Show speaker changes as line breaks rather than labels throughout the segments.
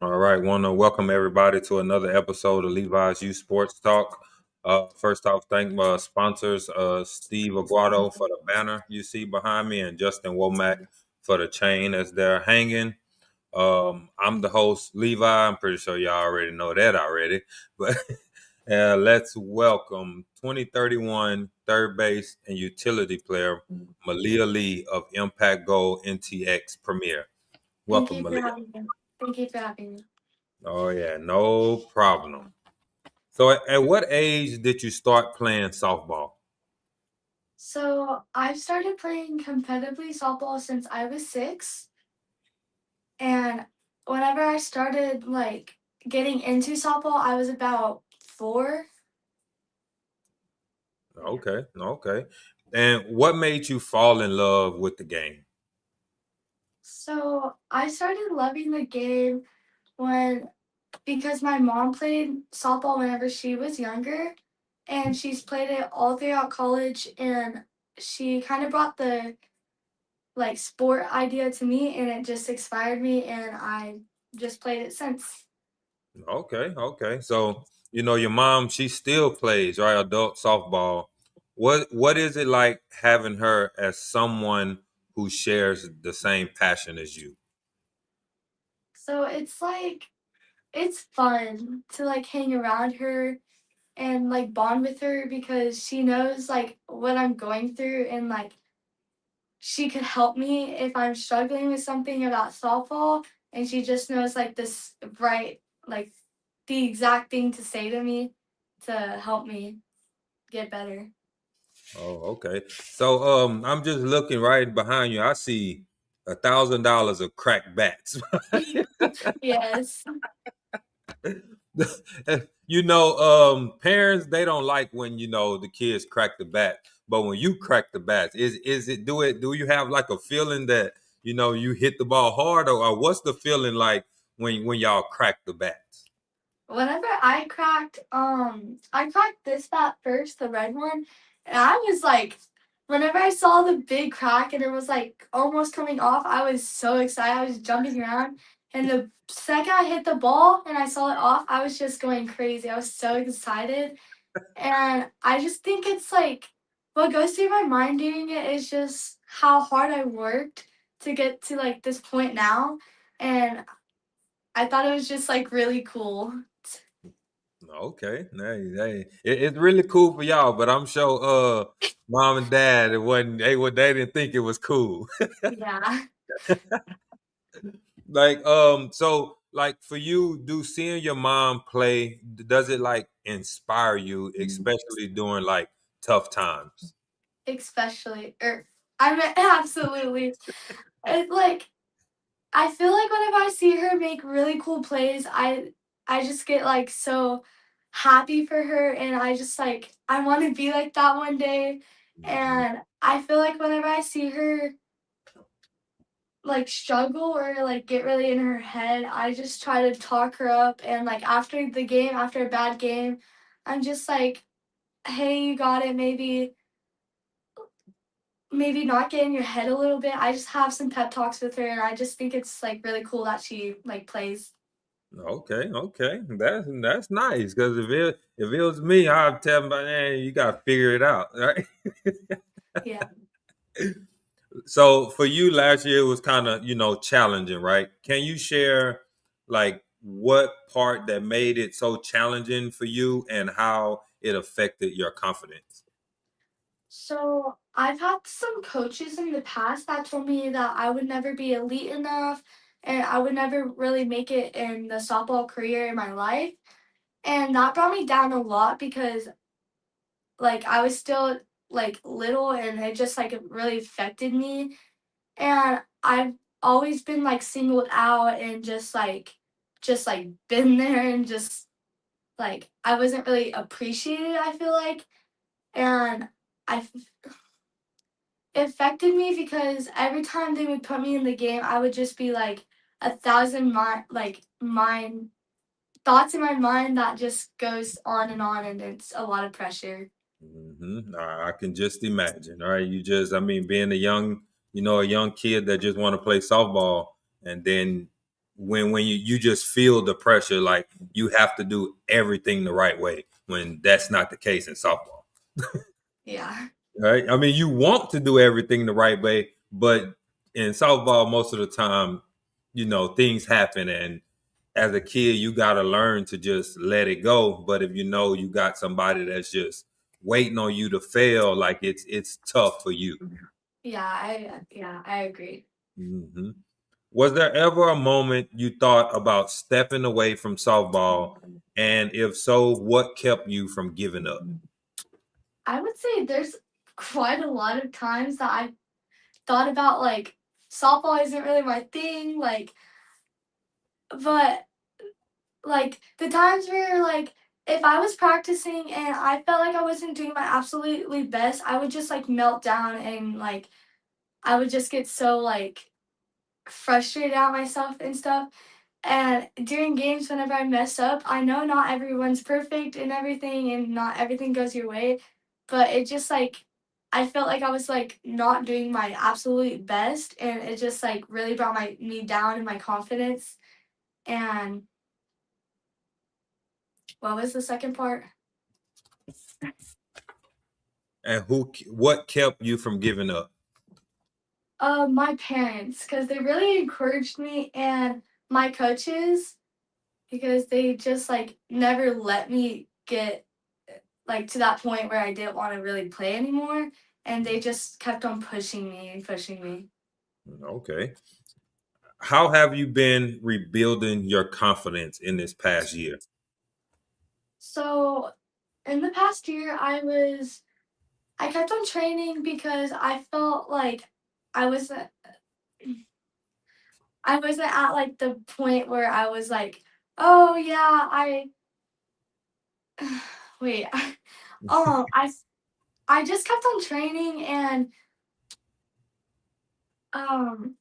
All right, want to welcome everybody to another episode of Levi's U Sports Talk. First off, thank my sponsors, Steve Aguado for the banner you see behind me, and Justin Womack for the chain as they're hanging. I'm the host, Levi. I'm pretty sure y'all already know that already, but let's welcome 2031 third base and utility player Maleah Lee of Impact Gold NTX Premier.
Thank
Welcome,
you for
Maleah.
having me. Thank you for having me.
Oh yeah, no problem. So at what age did you start playing softball?
So I've started playing competitively softball since I was 6, and whenever I started getting into softball, I was about 4. Yeah.
Okay, okay. And what made you fall in love with the game?
So I started loving the game when because my mom played softball whenever she was younger, and she's played it all throughout college, and she kind of brought the sport idea to me, and it just inspired me, and I just played it since.
Okay, okay. So your mom, she still plays, right? Adult softball. What is it like having her as someone who shares the same passion as you?
So it's fun to hang around her and bond with her because she knows what I'm going through, and she could help me if I'm struggling with something about softball, and she just knows this right like the exact thing to say to me to help me get better.
Oh, okay. So I'm just looking right behind you. I see $1,000 of cracked bats.
Yes.
Parents, they don't like when the kids crack the bat, but when you crack the bats, do you have like a feeling that you hit the ball hard, or what's the feeling like when y'all crack the bats?
Whenever I cracked this bat first, the red one, and I was whenever I saw the big crack and it was almost coming off, I was so excited. I was jumping around, and the second I hit the ball and I saw it off, I was just going crazy. I was so excited, and I just think it's what goes through my mind doing it is just how hard I worked to get to this point now, and I thought it was just really cool.
Okay, hey, it's really cool for y'all, but I'm sure mom and dad, it wasn't they didn't think it was cool.
Yeah.
So like for you, do seeing your mom play, does it like inspire you, especially during like tough times?
Especially, I mean, absolutely. It's I feel like whenever I see her make really cool plays, I just get so happy for her, and I just I want to be like that one day.
Mhm.
And I feel like whenever I see her struggle or get really in her head, I just try to talk her up, and after the game, after a bad game, I'm just hey, you got it, maybe not get in your head a little bit. I just have some pep talks with her, and I just think it's really cool that she plays.
Okay, okay, that's nice. Because if it was me, I'd tell my man, you gotta figure it out, right?
Yeah.
So for you, last year was kind of challenging, right? Can you share like what part that made it so challenging for you and how it affected your confidence?
So I've had some coaches in the past that told me that I would never be elite enough, and I would never really make it in the softball career in my life. And that brought me down a lot because I was still little, and it just it really affected me. And I've always been singled out, and just been there, and just I wasn't really appreciated, I feel like. And I it affected me because every time they would put me in the game, I would just be a thousand mind thoughts in my mind that just goes on, and it's a lot of pressure.
I can just imagine. All right, I mean, being a young kid that just want to play softball, and then when you just feel the pressure, like you have to do everything the right way when that's not the case in softball.
Yeah.
Right? I mean, you want to do everything the right way, but in softball, most of the time, things happen, and as a kid, you got to learn to just let it go. But if you know you got somebody that's just waiting on you to fail, like it's tough for you.
I agree.
Hmm. Was there ever a moment you thought about stepping away from softball? And if so, what kept you from giving up?
I would say there's quite a lot of times that I thought about like softball isn't really my thing, but like the times where like if I was practicing and I felt like I wasn't doing my absolutely best, I would just like melt down and like I would just get so like frustrated at myself and stuff. And during games, whenever I mess up, I know not everyone's perfect and everything, and not everything goes your way, but it just like I felt like I was like not doing my absolute best, and it just like really brought me down in my confidence. And what was the second part?
And what kept you from giving up?
My parents, because they really encouraged me, and my coaches, because they just like never let me get like to that point where I didn't want to really play anymore, and they just kept on pushing me and pushing me.
Okay. How have you been rebuilding your confidence in this past year?
So in the past year, I kept on training because I felt like I wasn't I wasn't at like the point where I was like, oh yeah, I wait, oh I just kept on training and um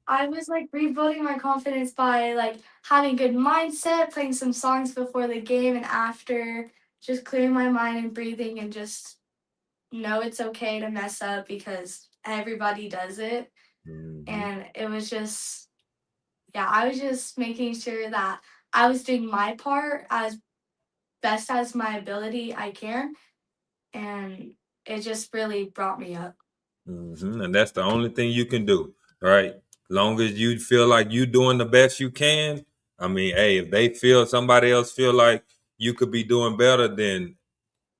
I was like rebuilding my confidence by like having good mindset, playing some songs before the game and after, just clearing my mind and breathing and just know it's okay to mess up because everybody does it.
Hmm.
And it was just, yeah, I was just making sure that I was doing my part as best as my ability I can. And it just really brought me up.
And that's the only thing you can do, right? Long as you feel like you doing the best you can. I mean, hey, if they feel somebody else feel like you could be doing better, then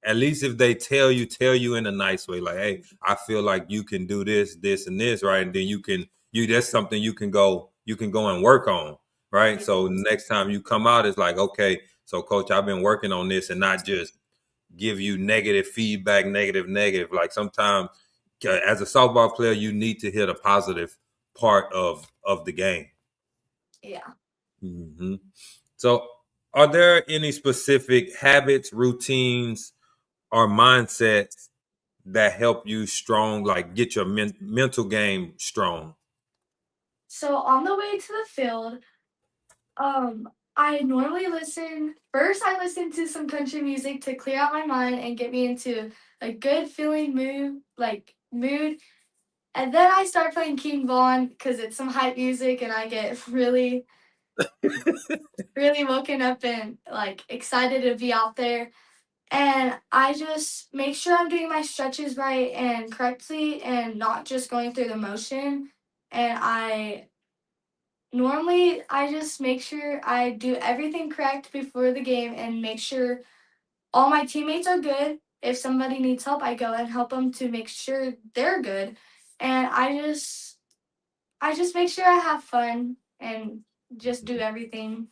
at least if they tell you in a nice way, like, hey, I feel like you can do this, this, and this, right? And then you that's something you can go and work on, right?
Yeah.
So next time you come out, it's like, okay, so coach, I've been working on this, and not just give you negative feedback, negative. Like sometimes as a softball player, you need to hit a positive part of the game.
Yeah.
Hmm. So, are there any specific habits, routines, or mindsets that help you strong, like get your mental game strong?
So on the way to the field, I normally I listen to some country music to clear out my mind and get me into a good feeling mood. And then I start playing King Von because it's some hype music and I get really woken up and like excited to be out there. And I just make sure I'm doing my stretches right and correctly and not just going through the motion. And I just make sure I do everything correct before the game and make sure all my teammates are good. If somebody needs help, I go and help them to make sure they're good. And I just make sure I have fun and just do everything.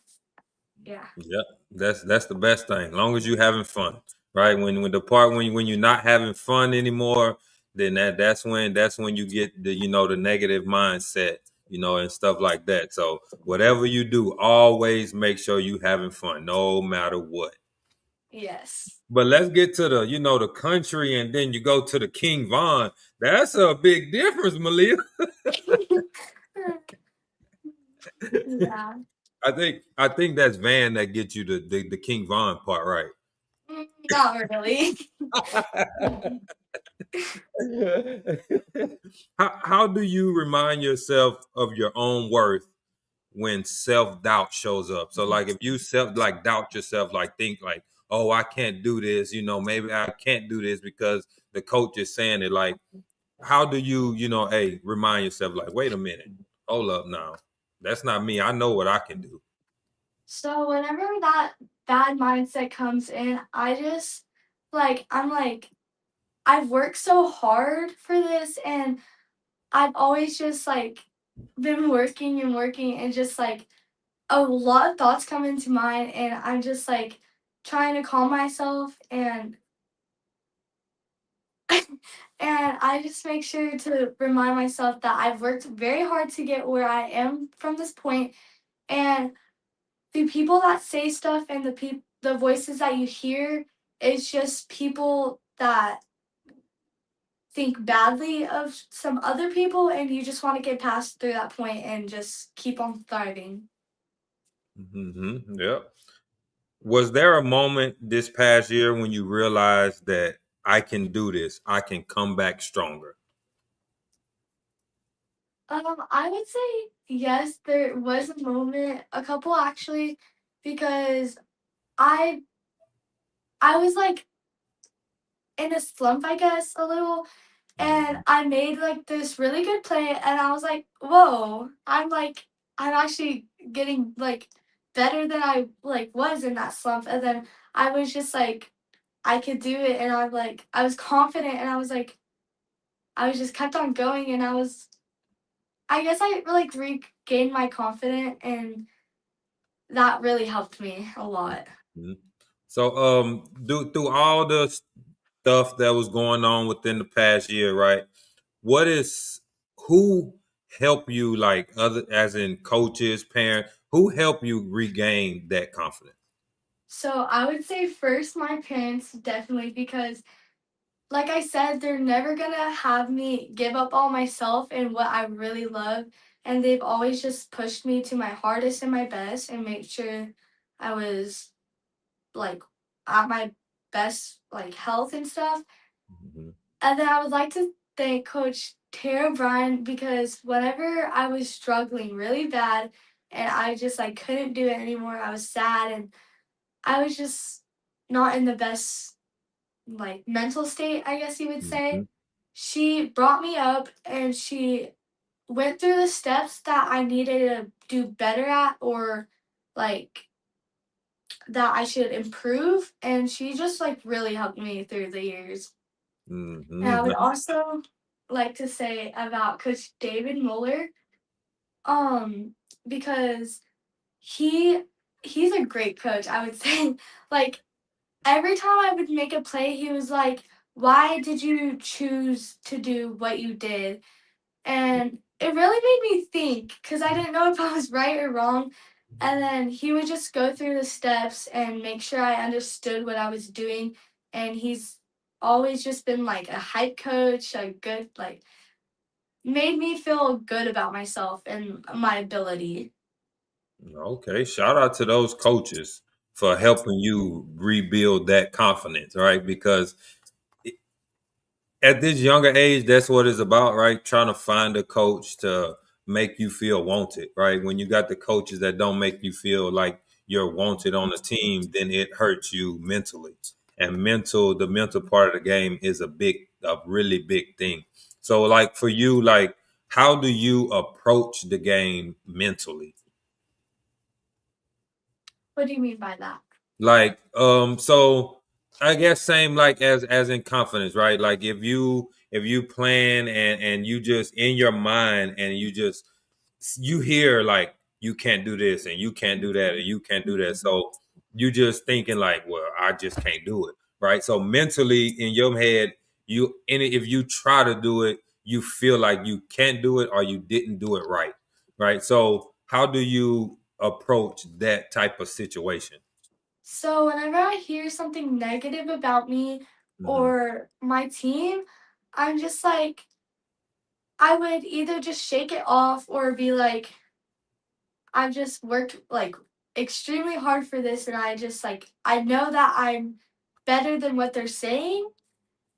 Yeah.
Yeah, that's the best thing. Long as you having fun, right? When the part when you're not having fun anymore, then that's when you get the the negative mindset, and stuff like that. So whatever you do, always make sure you having fun, no matter what.
Yes.
But let's get to the the country, and then you go to the King Von. That's a big difference, Maleah.
Yeah.
I think that's Van that gets you the King Von part right.
Not really.
how do you remind yourself of your own worth when self-doubt shows up. So like if you self like doubt yourself, like think like, oh, I can't do this, maybe I can't do this because the coach is saying it. Like, how do you, hey, remind yourself, like, wait a minute, hold up now. That's not me. I know what I can do.
So whenever that bad mindset comes in, I just I'm like I've worked so hard for this, and I've always just been working and working, and just a lot of thoughts come into mind, and I'm just trying to calm myself, and I just make sure to remind myself that I've worked very hard to get where I am from this point, and the people that say stuff and the voices that you hear is just people that think badly of some other people, and you just want to get past through that point and just keep on thriving.
Yep. Was there a moment this past year when you realized that I can do this? I can come back stronger.
I would say yes, there was a moment, a couple actually, because I I was in a slump, I guess, a little, and
Mhm.
I made this really good play, and I was like, "Whoa, I'm actually getting better than I was in that slump." And then I was just I could do it, and I was confident, and I was just kept on going, and I guess I regained my confidence, and that really helped me a lot.
Mhm. So, through all the stuff that was going on within the past year, right? What is who help you, like other, as in coaches, parents, who help you regain that confidence?
So I would say first my parents definitely, because like I said, they're never gonna have me give up all myself and what I really love. And they've always just pushed me to my hardest and my best and made sure I was like at my best health and stuff.
Mhm.
And then I would like to thank Coach Tara Bryan, because whenever I was struggling really bad and I just couldn't do it anymore, I was sad, and I was just not in the best mental state, I guess you would say.
Mhm.
She brought me up, and she went through the steps that I needed to do better at, or like that I should improve, and she just really helped me through the years. And I
Mhm.
would also like to say about Coach David Muller, um, because he he's a great coach, I would say. Like every time I would make a play, he was like, "Why did you choose to do what you did?" And it really made me think, because I didn't know if I was right or wrong. And then he would just go through the steps and make sure I understood what I was doing. And he's always just been a hype coach, a good, made me feel good about myself and my ability.
Okay, shout out to those coaches for helping you rebuild that confidence, right? Because at this younger age, that's what it's about, right? Trying to find a coach to make you feel wanted, right? When you got the coaches that don't make you feel like you're wanted on the team, then it hurts you mentally. And the mental part of the game is a really big thing. So, like for you, like how do you approach the game mentally?
What do you mean by that?
Like, so I guess same like as in confidence, right? Like if you plan and you just in your mind and you hear like you can't do this and you can't do that and you can't do that. So you just thinking like, well, I just can't do it. Right. So mentally in your head, if you try to do it, you feel like you can't do it or you didn't do it right. Right. So how do you approach that type of situation?
So whenever I hear something negative about me
Hmm.
or my team, I'm just I would either just shake it off or be like, I've just worked extremely hard for this, and I just I know that I'm better than what they're saying,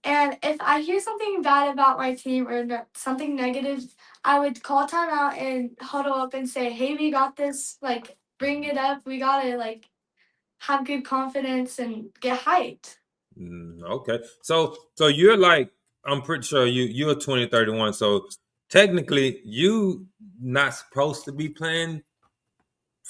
And if I hear something bad about my team or something negative, I would call timeout and huddle up and say, "Hey, we got this. Like, bring it up. We gotta like have good confidence and get hyped."
Okay. So you're like, I'm pretty sure you're 2031. So technically you not supposed to be playing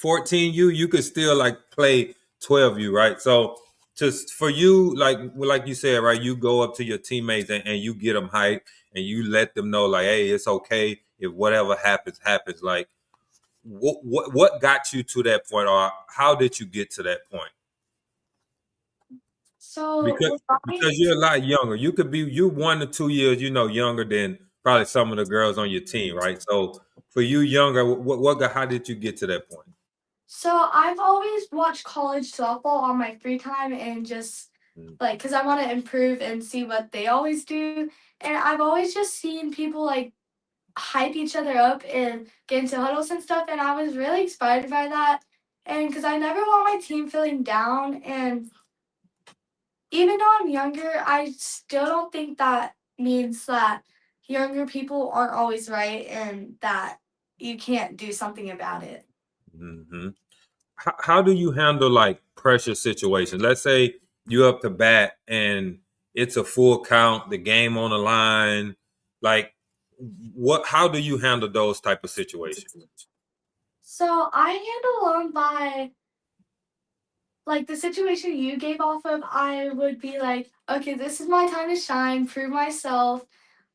14U. You could still like play 12U, right? So just for you, like you said, right, you go up to your teammates and you get them hyped and you let them know like, hey, it's okay if whatever happens, happens. Like what got you to that point, or how did you get to that point?
So
Because
with my
you're a lot younger. You could be you 1 to 2 years, younger than probably some of the girls on your team, right? So for you younger, how did you get to that point?
So I've always watched college softball on my free time and just like because I want to improve and see what they always do. And I've always just seen people like hype each other up and get into huddles and stuff. And I was really inspired by that. And because I never want my team feeling down. And even though I'm younger, I still don't think that means that younger people aren't always right and that you can't do something about it.
Mm-hmm. How do you handle like pressure situations? Let's say you're up to bat and it's a full count, the game on the line. Like, what? How do you handle those type of situations?
So I handle them by like the situation you gave off of. I would be like, okay, this is my time to shine,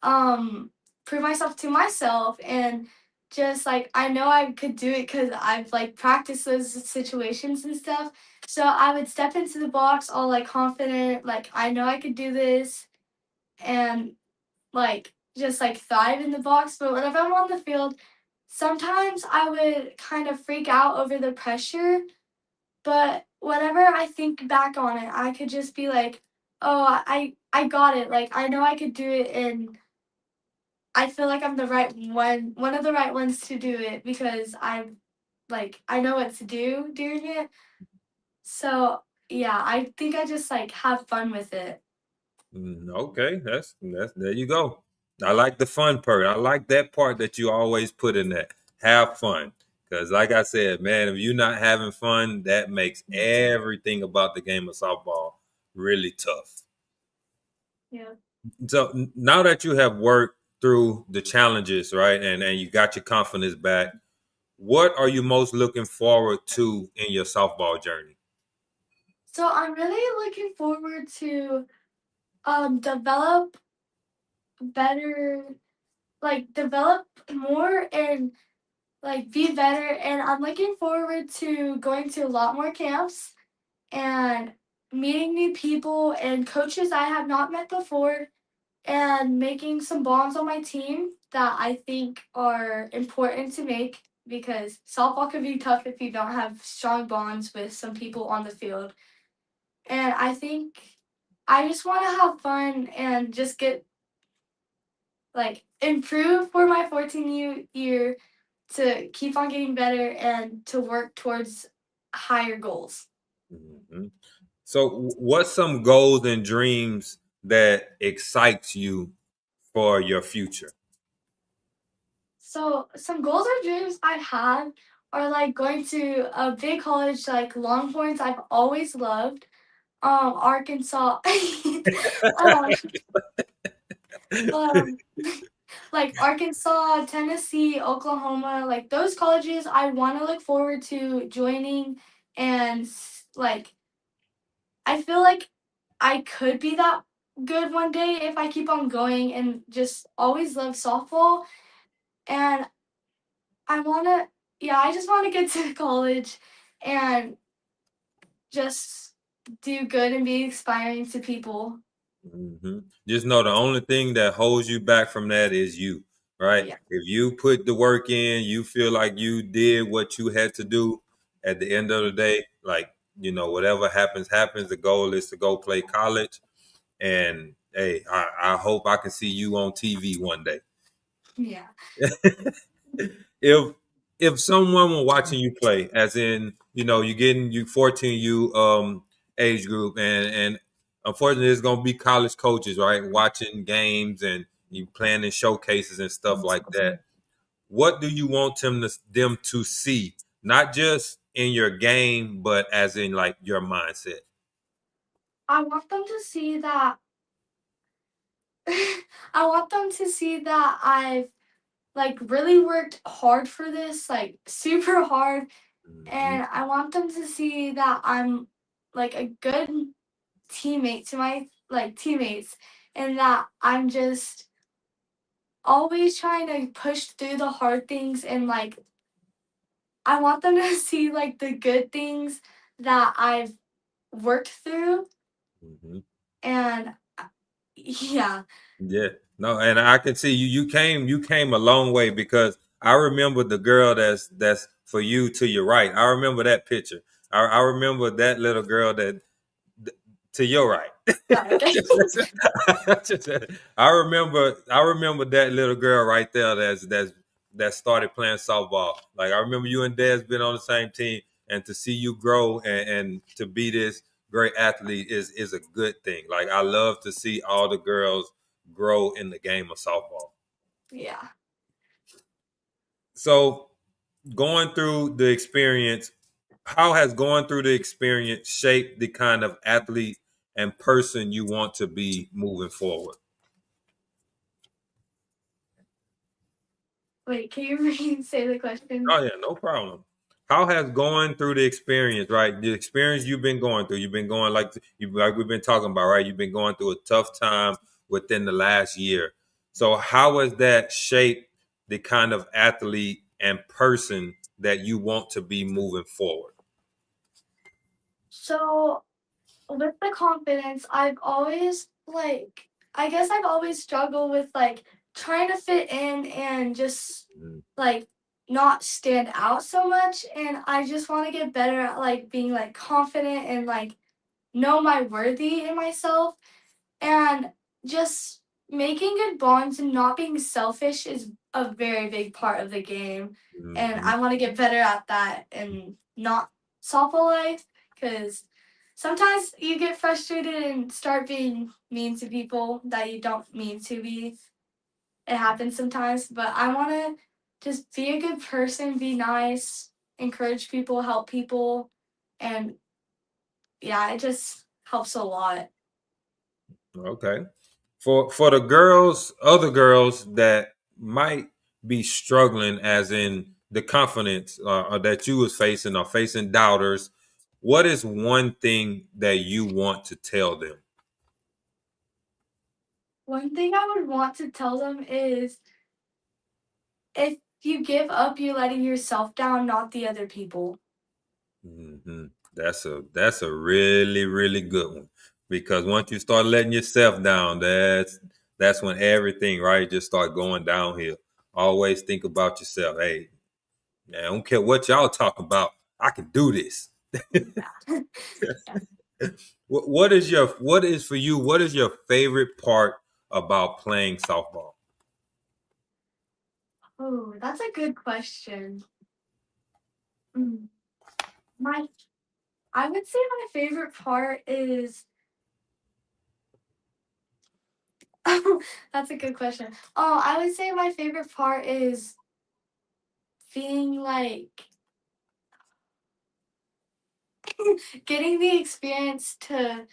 um, prove myself to myself, and just like I know I could do it because I've like practiced those situations and stuff. So I would step into the box all like confident, like I know I could do this, and like just like thrive in the box. But whenever I'm on the field, sometimes I would kind of freak out over the pressure, but whenever I think back on it, I could just be like, "Oh, I got it. Like I know I could do it, and I feel like I'm the right one of the right ones to do it because I know what to do during it." So yeah, I think I just like have fun with it.
Okay, that's there you go. I like the fun part. I like that part that you always put in there. Have fun. Because like I said, man, if you're not having fun, that makes everything about the game of softball really tough.
Yeah.
So now that you have worked through the challenges, right, and you got your confidence back, what are you most looking forward to in your softball journey?
So I'm really looking forward to develop better, like develop more and like be better, and I'm looking forward to going to a lot more camps and meeting new people and coaches I have not met before and making some bonds on my team that I think are important to make because softball can be tough if you don't have strong bonds with some people on the field. And I think I just want to have fun and just get like improve for my 14 year to keep on getting better and to work towards higher goals.
Mhm. So, what's some goals and dreams that excites you for your future?
So some goals or dreams I have are like going to a big college like Longhorns. I've always loved Arkansas, um, um, like Arkansas, Tennessee, Oklahoma, like those colleges. I want to look forward to joining, and like I feel like I could be that good one day if I keep on going and just always love softball. And I wanna yeah, I just wanna get to college and just do good and be inspiring to people.
Just know the only thing that holds you back from that is you, right?
Yeah.
If you put the work in, you feel like you did what you had to do at the end of the day, like, whatever happens, happens. The goal is to go play college. And hey, I hope I can see you on TV one day.
Yeah.
if if someone were watching you play, as in, you're getting you 14 age group, and unfortunately, it's gonna be college coaches, right? Watching games and you planning showcases and stuff like that. What do you want them to see, not just in your game, but as in like your mindset?
I want them to see that I want them to see that I've like really worked hard for this, like super hard,
Hmm.
and I want them to see that I'm like a good teammate to my like teammates and that I'm just always trying to push through the hard things and like I want them to see like the good things that I've worked through
Hmm.
and yeah.
Yeah, no, and I can see you came a long way because I remember the girl that's for you to your right. I remember that picture. I remember that little girl that to your right.
Yeah, okay.
I remember that little girl right there that started playing softball. Like I remember you and Dad's been on the same team, and to see you grow and to be this great athlete is a good thing. Like I love to see all the girls grow in the game of softball.
Yeah.
So going through the experience, how has going through the experience shaped the kind of athlete and person you want to be moving forward?
Wait, can you say the question?
Oh yeah, no problem. How has going through the experience, right? The experience you've been going through, you've been going like we've been talking about, right? You've been going through a tough time within the last year. So how has that shaped the kind of athlete and person that you want to be moving forward?
So with the confidence, I've always like I guess I've always struggled with like trying to fit in and just
Mm,
like not stand out so much and I just want to get better at like being like confident and like know my worthy in myself and just making good bonds and not being selfish is a very big part of the game. And
mhm.
I want to get better at that and not softball life because sometimes you get frustrated and start being mean to people that you don't mean to be. It happens sometimes, but I want to just be a good person, be nice, encourage people, help people. And yeah, it just helps a lot.
Okay. For the girls, other girls that might be struggling, as in the confidence that you was facing or facing doubters, what is one thing that you want to tell them?
One thing I would want to tell them is if you give up, you're letting yourself down, not the other people.
Hmm. That's a really really good one because once you start letting yourself down, that's when everything right just start going downhill. Always think about yourself. Hey, man, I don't care what y'all talk about. I can do this.
Yeah. Yeah.
What is for you? What is your favorite part about playing softball?
Oh, that's a good question. Mm, My, I would say my favorite part is. Oh, that's a good question. Oh, I would say my favorite part is being like getting the experience to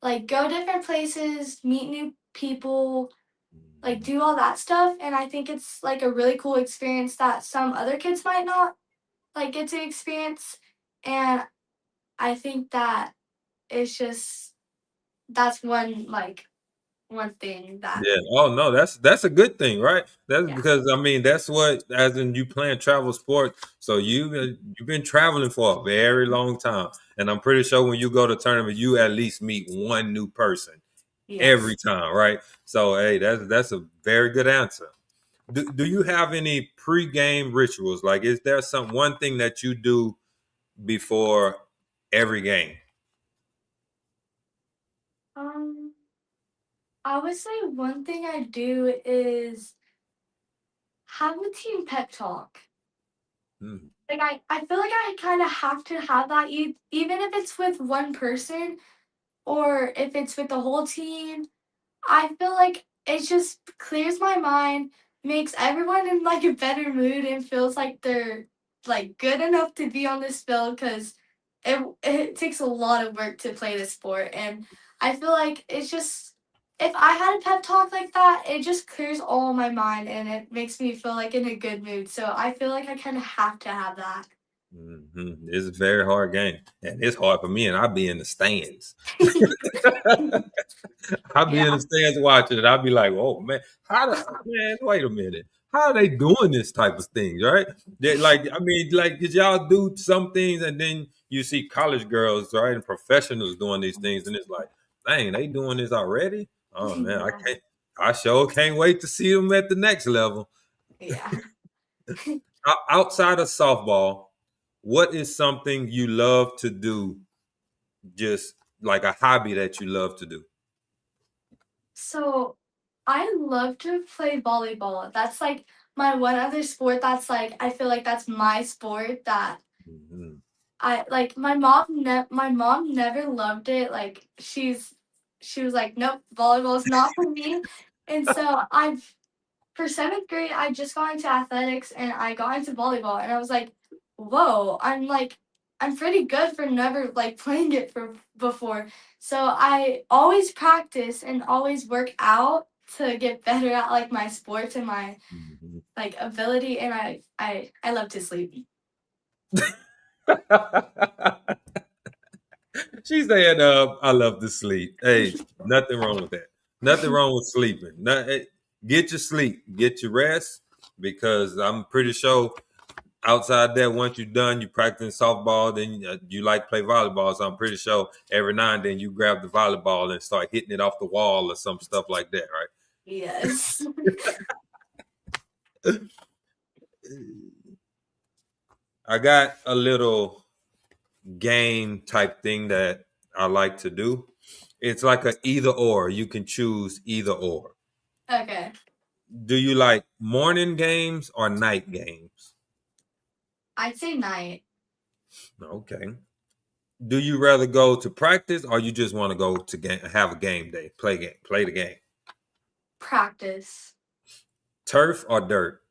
like go different places, meet new people, like
Mhm.
do all that stuff. And I think it's like a really cool experience that some other kids might not like get to experience. And I think that it's just that's one thing that
Yeah. Oh no, that's a good thing, right? That's
yeah,
because I mean that's what as in you playing travel sports, so you've been traveling for a very long time, and I'm pretty sure when you go to tournament, you at least meet one new person every
yes.
time, right? So hey, that's a very good answer. Do you have any pregame rituals? Like, is there some one thing that you do before every game?
Um I would say one thing I do is have a team pep talk.
Hmm.
Like I feel like I kind of have to have that even if it's with one person or if it's with the whole team, I feel like it just clears my mind, makes everyone in like a better mood, and feels like they're like good enough to be on this field because it takes a lot of work to play this sport, and I feel like it's just if I had a pep talk like that, it just clears all my mind and it makes me feel like in a good mood. So I feel like I kind of have to have that.
It's a very hard game, and it's hard for me, and I be in the stands. I'll be in
Yeah.
the stands watching it. I'll be like, "Oh man, man? Wait a minute, how are they doing this type of things? Right? They like, I mean, like, did y'all do some things, and then you see college girls, right, and professionals doing these things, and it's like, dang, they doing this already? Oh man, I
Yeah.
can't. I sure can't wait to see them at the next level.
Yeah.
Outside of softball, what is something you love to do? Just like a hobby that you love to do.
So I love to play volleyball. That's like my one other sport that's like I feel like that's my sport that
Mhm.
I like my mom never loved it. Like she was like, "Nope, volleyball is not for me." And so I've for 7th grade, I just got into athletics and I got into volleyball and I was like, whoa, I'm pretty good for never like playing it for before. So I always practice and always work out to get better at like my sports and my
Mhm.
like ability and I love to sleep.
She said, "I love to sleep." Hey, nothing wrong with that. Nothing wrong with sleeping. Get your sleep, get your rest, because I'm pretty sure outside that, once you're done, you practice softball, then you like play volleyball. So I'm pretty sure every now and then you grab the volleyball and start hitting it off the wall or some stuff like that,
Yes.
right? I got a little game type thing that I like to do. It's like a either or. You can choose either or.
Okay.
Do you like morning games or night games?
I'd say night.
Okay. Do you rather go to practice or you just want to go to have a game day, play the game?
Practice.
Turf or dirt?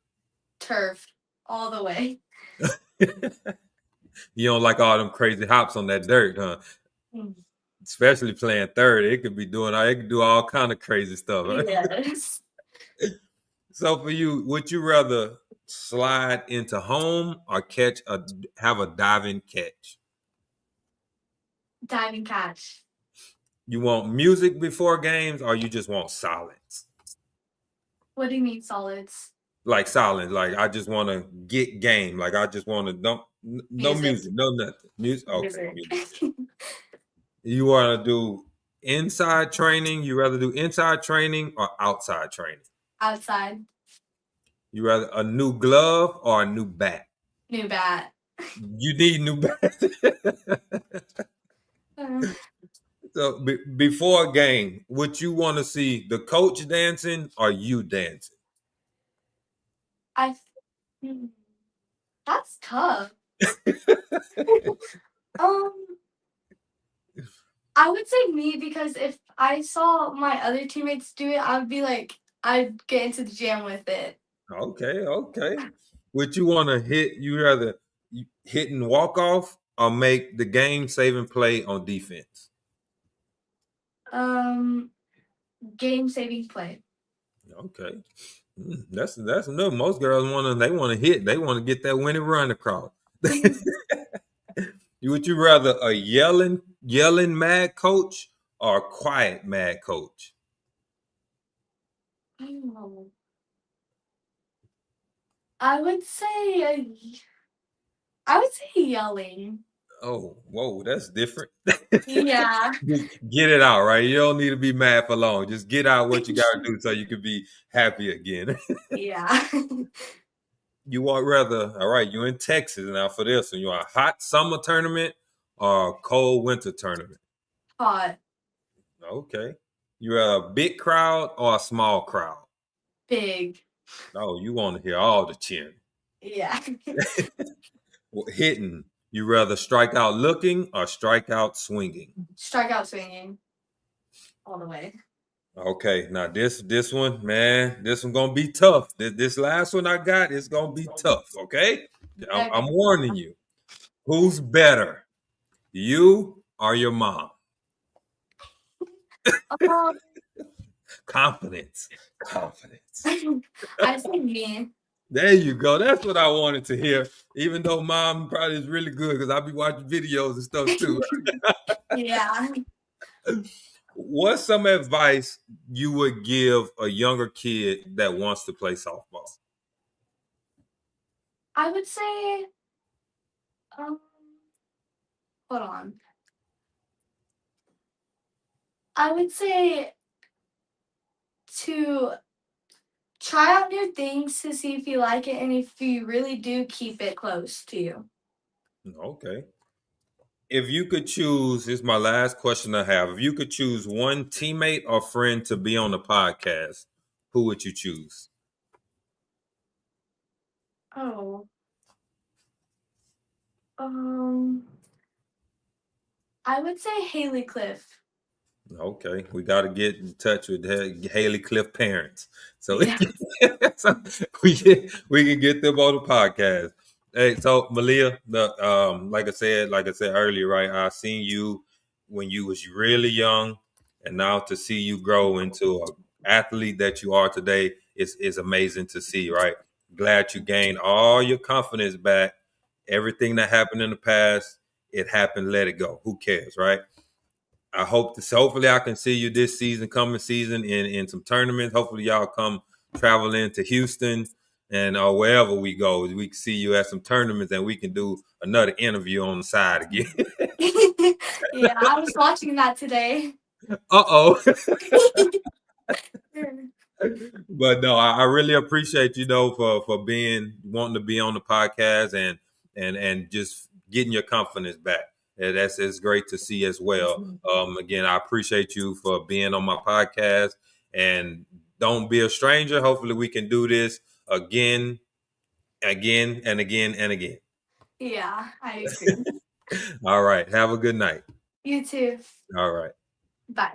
Turf. All the way.
You don't like all them crazy hops on that dirt, huh?
Mm.
Especially playing third, it could do all kind of crazy stuff. Right?
Yes.
So for you, would you rather slide into home or have a diving catch?
Dive and catch.
You want music before games or you just want silence?
What do you mean solids?
Like silence, like I just want to get game. Like I just want to no
Music.
music, no nothing. Music, okay,
Music.
music. You want to do inside training? You rather do inside training or outside training?
Outside.
You rather a new glove or a new bat?
New bat.
You need new bat.
Uh,
So before a game, would you want to see the coach dancing or you dancing?
I. Hmm, that's tough. Um, I would say me because if I saw my other teammates do it, I'd be like, I'd get into the jam with it.
Okay, okay. Would you want to hit? You rather hit and walk off or make the game saving play on defense?
Um, game saving play.
Okay, that's enough. Most girls want to hit. They want to get that winning run across. Would you rather a yelling mad coach or a quiet mad coach?
Oh, I would say I would say yelling.
Oh, whoa, that's different.
Yeah.
Just get it out, right? You don't need to be mad for long. Just get out what you got to do so you can be happy again.
Yeah.
You want rather, all right, you're in Texas now for this, and you want a hot summer tournament or a cold winter tournament?
Hot.
Okay. You're a big crowd or a small crowd?
Big.
Oh, you want to hear all the cheering.
Yeah.
Hitting, you rather strike out looking or strike out swinging?
Strikeout swinging. all the way.
Okay, now this one, man, this one gonna be tough. This last one I got is gonna be tough. Okay, I'm
Okay.
warning you. Who's better, you or your mom?
Um,
Confidence, confidence.
I say me.
There you go. That's what I wanted to hear. Even though mom probably is really good because I'll be watching videos and stuff too.
Yeah.
What's some advice you would give a younger kid that wants to play softball?
I would say, um, hold on. I would say to try out new things to see if you like it, and if you really do, keep it close to you.
Okay. If you could choose, this is my last question I have. If you could choose one teammate or friend to be on the podcast, who would you choose?
Oh, um, I would say Haley Cliff.
Okay, we got to get in touch with Haley Cliff parents, so we
Yeah.
can, we can get them on the podcast. Hey, so Maleah, like I said earlier, right? I seen you when you was really young, and now to see you grow into an athlete that you are today is amazing to see, right? Glad you gained all your confidence back. Everything that happened in the past, it happened. Let it go. Who cares, right? I hope this. Hopefully, I can see you this season, coming season, in some tournaments. Hopefully, y'all come traveling to Houston and wherever we go, we can see you at some tournaments, and we can do another interview on the side again.
Yeah, I was watching that today.
Uh-oh. But no, I really appreciate you though for being wanting to be on the podcast and just getting your confidence back. And that's it's great to see as well. Again, I appreciate you for being on my podcast and don't be a stranger. Hopefully we can do this again, again and again and again.
Yeah, I agree.
All right. Have a good night.
You too.
All right.
Bye.